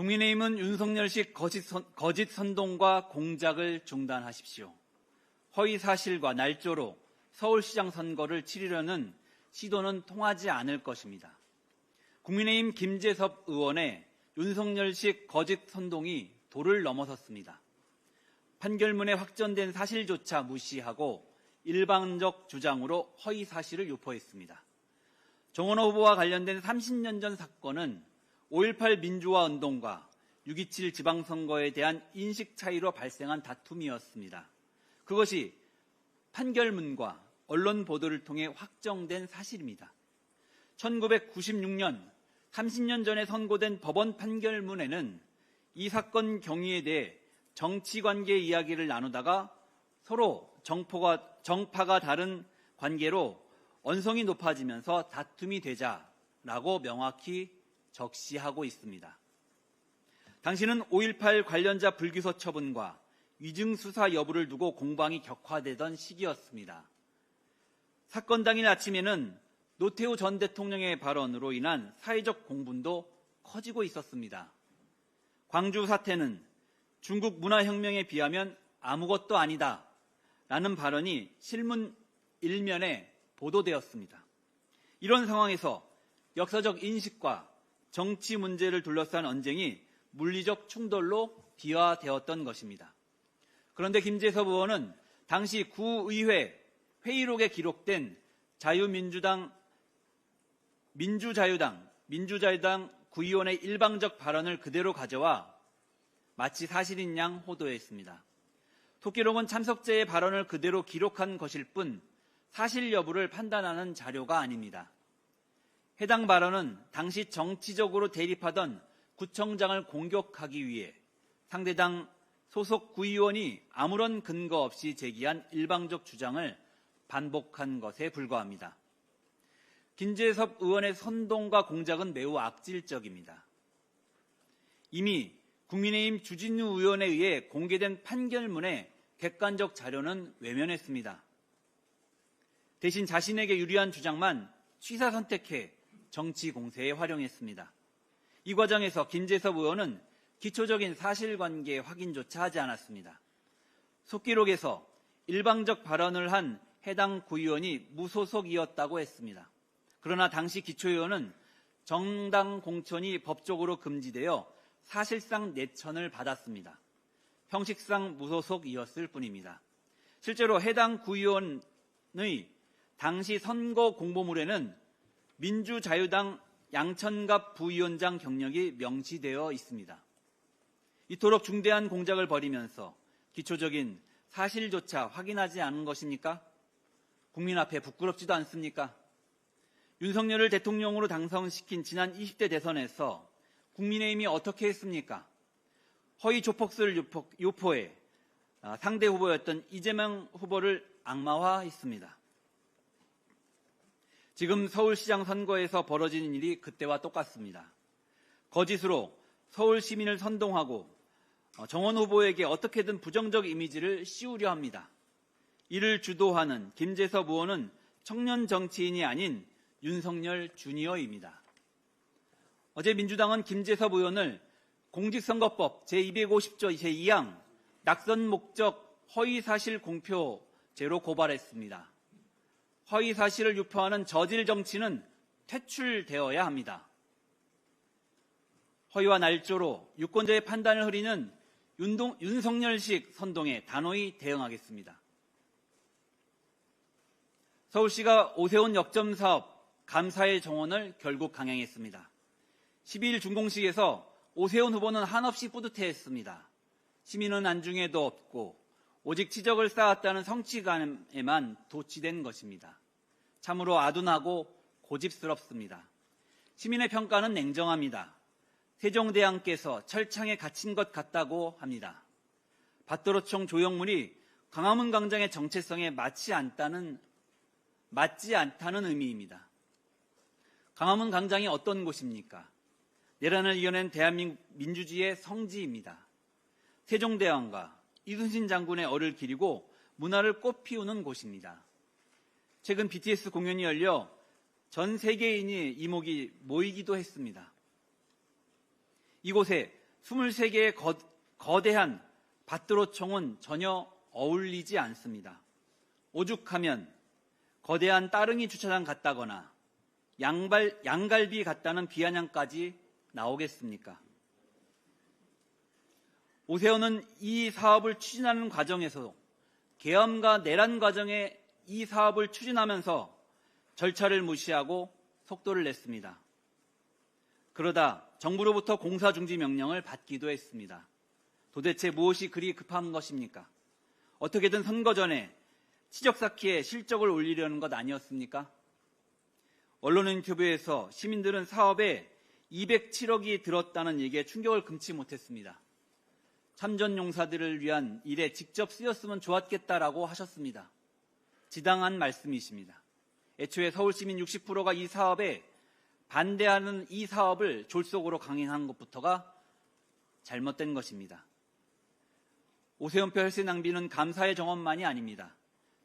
국민의힘은 윤석열식 거짓 선동과 공작을 중단하십시오. 허위 사실과 날조로 서울시장 선거를 치르려는 시도는 통하지 않을 것입니다. 국민의힘 김재섭 의원의 윤석열식 거짓 선동이 도를 넘어섰습니다. 판결문에 확정된 사실조차 무시하고 일방적 주장으로 허위 사실을 유포했습니다. 정원호 후보와 관련된 30년 전 사건은 5.18 민주화 운동과 6.27 지방선거에 대한 인식 차이로 발생한 다툼이었습니다. 그것이 판결문과 언론 보도를 통해 확정된 사실입니다. 1996년 30년 전에 선고된 법원 판결문에는 이 사건 경위에 대해 정치관계 이야기를 나누다가 서로 정파가 다른 관계로 언성이 높아지면서 다툼이 되자라고 명확히 적시하고 있습니다. 당시는 5.18 관련자 불기소 처분과 위증 수사 여부를 두고 공방이 격화되던 시기였습니다. 사건 당일 아침에는 노태우 전 대통령의 발언으로 인한 사회적 공분도 커지고 있었습니다. 광주 사태는 중국 문화혁명에 비하면 아무것도 아니다 라는 발언이 신문 일면에 보도되었습니다. 이런 상황에서 역사적 인식과 정치 문제를 둘러싼 언쟁이 물리적 충돌로 비화되었던 것입니다. 그런데 김재섭 의원은 당시 구의회 회의록에 기록된 민주자유당 구의원의 일방적 발언을 그대로 가져와 마치 사실인 양 호도했습니다. 토끼록은 참석자의 발언을 그대로 기록한 것일 뿐 사실 여부를 판단하는 자료가 아닙니다. 해당 발언은 당시 정치적으로 대립하던 구청장을 공격하기 위해 상대당 소속 구의원이 아무런 근거 없이 제기한 일방적 주장을 반복한 것에 불과합니다. 김재섭 의원의 선동과 공작은 매우 악질적입니다. 이미 국민의힘 주진우 의원에 의해 공개된 판결문의 객관적 자료는 외면했습니다. 대신 자신에게 유리한 주장만 취사 선택해 정치 공세에 활용했습니다. 이 과정에서 김재섭 의원은 기초적인 사실관계 확인조차 하지 않았습니다. 속기록에서 일방적 발언을 한 해당 구의원이 무소속이었다고 했습니다. 그러나 당시 기초의원은 정당 공천이 법적으로 금지되어 사실상 내천을 받았습니다. 형식상 무소속이었을 뿐입니다. 실제로 해당 구의원의 당시 선거 공보물에는 민주자유당 양천갑 부위원장 경력이 명시되어 있습니다. 이토록 중대한 공작을 벌이면서 기초적인 사실조차 확인하지 않은 것입니까? 국민 앞에 부끄럽지도 않습니까? 윤석열을 대통령으로 당선시킨 지난 20대 대선에서 국민의힘이 어떻게 했습니까? 허위 조폭수를 유포해 상대 후보였던 이재명 후보를 악마화했습니다. 지금 서울시장 선거에서 벌어지는 일이 그때와 똑같습니다. 거짓으로 서울 시민을 선동하고 정원 후보에게 어떻게든 부정적 이미지를 씌우려 합니다. 이를 주도하는 김재섭 의원은 청년 정치인이 아닌 윤석열 주니어입니다. 어제 민주당은 김재섭 의원을 공직선거법 제250조 제2항 낙선 목적 허위사실 공표죄로 고발했습니다. 허위사실을 유포하는 저질 정치는 퇴출되어야 합니다. 허위와 날조로 유권자의 판단을 흐리는 윤석열식 선동에 단호히 대응하겠습니다. 서울시가 오세훈 역점 사업 감사의 정원을 결국 강행했습니다. 12일 준공식에서 오세훈 후보는 한없이 뿌듯해했습니다. 시민은 안중에도 없고 오직 지적을 쌓았다는 성취감에만 도취된 것입니다. 참으로 아둔하고 고집스럽습니다. 시민의 평가는 냉정합니다. 세종대왕께서 철창에 갇힌 것 같다고 합니다. 밭도로청 조형물이 광화문 광장의 정체성에 맞지 않다는 의미입니다. 광화문 광장이 어떤 곳입니까? 내란을 이겨낸 대한민국 민주주의의 성지입니다. 세종대왕과 이순신 장군의 얼을 기리고 문화를 꽃피우는 곳입니다. 최근 BTS 공연이 열려 전 세계인이 이목이 모이기도 했습니다. 이곳에 23개의 거대한 밭드로총은 전혀 어울리지 않습니다. 오죽하면 거대한 따릉이 주차장 같다거나 양갈비 같다는 비아냥까지 나오겠습니까? 오세훈은 이 사업을 추진하는 과정에서 계엄과 내란 과정에 이 사업을 추진하면서 절차를 무시하고 속도를 냈습니다. 그러다 정부로부터 공사 중지 명령을 받기도 했습니다. 도대체 무엇이 그리 급한 것입니까? 어떻게든 선거 전에 치적 쌓기에 실적을 올리려는 것 아니었습니까? 언론 인터뷰에서 시민들은 사업에 207억이 들었다는 얘기에 충격을 금치 못했습니다. 참전 용사들을 위한 일에 직접 쓰였으면 좋았겠다라고 하셨습니다. 지당한 말씀이십니다. 애초에 서울시민 60%가 이 사업에 반대하는 이 사업을 졸속으로 강행한 것부터가 잘못된 것입니다. 오세훈표 혈세 낭비는 감사의 정원만이 아닙니다.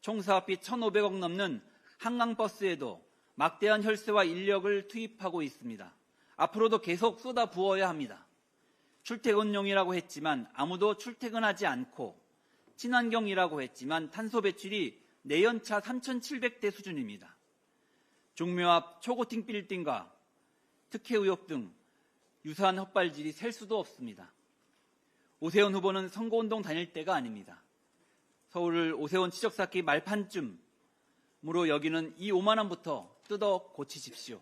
총 사업비 1,500억 넘는 한강버스에도 막대한 혈세와 인력을 투입하고 있습니다. 앞으로도 계속 쏟아부어야 합니다. 출퇴근용이라고 했지만 아무도 출퇴근하지 않고 친환경이라고 했지만 탄소 배출이 내연차 3,700대 수준입니다. 종묘 앞 초고층 빌딩과 특혜 의혹 등 유사한 헛발질이 셀 수도 없습니다. 오세훈 후보는 선거운동 다닐 때가 아닙니다. 서울을 오세훈 치적 쌓기 말판쯤으로 여기는 이 오만함부터 뜯어 고치십시오.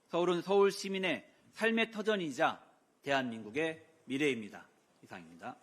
서울은 서울 시민의 삶의 터전이자 대한민국의 미래입니다. 이상입니다.